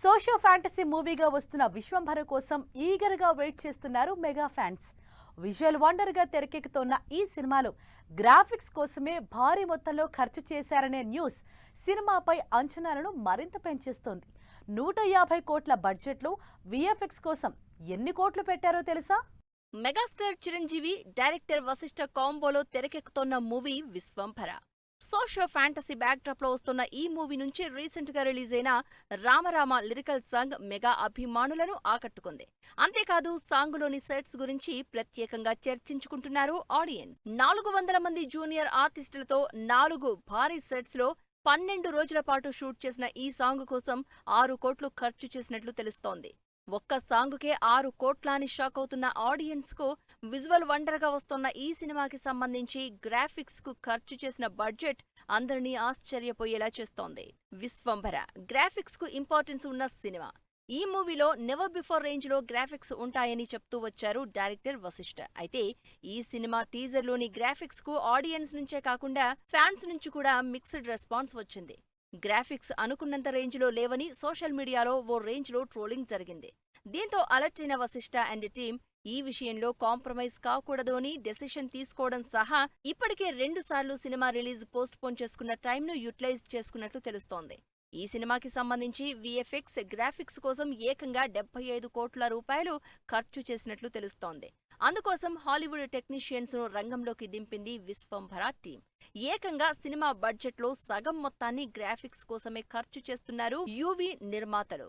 Socio fantasy మూవీగా వస్తున్న విశ్వంభర కోసం eager గా వెయిట్ చేస్తున్నారు మెగా ఫ్యాన్స్. విజువల్ వండర్ గా తెరకెక్కుతున్న ఈ సినిమాలో గ్రాఫిక్స్ కోసమే భారీ మొత్తంలో ఖర్చు చేశారనే న్యూస్ సినిమాపై అంచనాలను మరింత పెంచేస్తోంది. 150 కోట్ల బడ్జెట్లో విఎఫ్ఎక్స్ కోసం ఎన్ని కోట్లు పెట్టారో తెలుసా? మెగాస్టార్ చిరంజీవి, డైరెక్టర్ వశిష్ఠ కాంబోలో తెరకెక్కుతోన్న movie Vishwambhara. Socio fantasy backdrop లో వస్తున్న ఈ మూవీ నుంచి రీసెంట్ గా రిలీజ్ అయిన రామరామ లిరికల్ సాంగ్ మెగా అభిమానులను ఆకట్టుకుంది. అంతేకాదు సాంగులోని సెట్స్ గురించి ప్రత్యేకంగా చర్చించుకుంటున్నారు ఆడియన్స్. 400 మంది జూనియర్ ఆర్టిస్టులతో 4 భారీ సెట్స్ లో 12 రోజుల పాటు షూట్ చేసిన ఈ సాంగ్ కోసం 6 కోట్లు ఖర్చు చేసినట్లు తెలుస్తోంది. ఒక్క సాంగుకే 6 కోట్ల అని షాక్ అవుతున్న ఆడియన్స్ కు విజువల్ వండర్ గా వస్తున్న ఈ సినిమాకి సంబంధించి గ్రాఫిక్స్ కు ఖర్చు చేసిన బడ్జెట్ అందరినీ ఆశ్చర్యపోయేలా చేస్తోంది. విశ్వంభర గ్రాఫిక్స్ కు ఇంపార్టెన్స్ ఉన్న సినిమా. ఈ మూవీలో నెవర్ బిఫోర్ రేంజ్ లో గ్రాఫిక్స్ ఉంటాయని చెప్తూ వచ్చారు డైరెక్టర్ వశిష్ఠ. అయితే ఈ సినిమా టీజర్ లోని గ్రాఫిక్స్ కు ఆడియన్స్ నుంచే కాకుండా ఫ్యాన్స్ నుంచి కూడా మిక్స్డ్ రెస్పాన్స్ వచ్చింది. గ్రాఫిక్స్ అనుకున్నంత రేంజ్ లో లేవని సోషల్ మీడియాలో ఓ రేంజ్ లో ట్రోలింగ్ జరిగింది. దీంతో అలర్ట్ అయిన వశిష్ఠ అండ్ టీమ్ ఈ విషయంలో కాంప్రమైజ్ కాకూడదు అని డెసిషన్ తీసుకోవడం సహా ఇప్పటికే 2 సార్లు సినిమా రిలీజ్ పోస్ట్ పోన్ చేసుకున్న టైంను యూటిలైజ్ చేసుకున్నట్లు తెలుస్తోంది. ఈ సినిమాకి సంబంధించి విఎఫ్ఎక్స్ గ్రాఫిక్స్ కోసం ఏకంగా 75 కోట్ల రూపాయలు ఖర్చు చేసినట్లు తెలుస్తోంది. అందుకోసం హాలీవుడ్ టెక్నీషియన్స్ ను రంగంలోకి దింపింది విశ్వంభర టీం. ఏకంగా సినిమా బడ్జెట్ లో సగం మొత్తాన్ని గ్రాఫిక్స్ కోసమే ఖర్చు చేస్తున్నారు యూవీ నిర్మాతలు.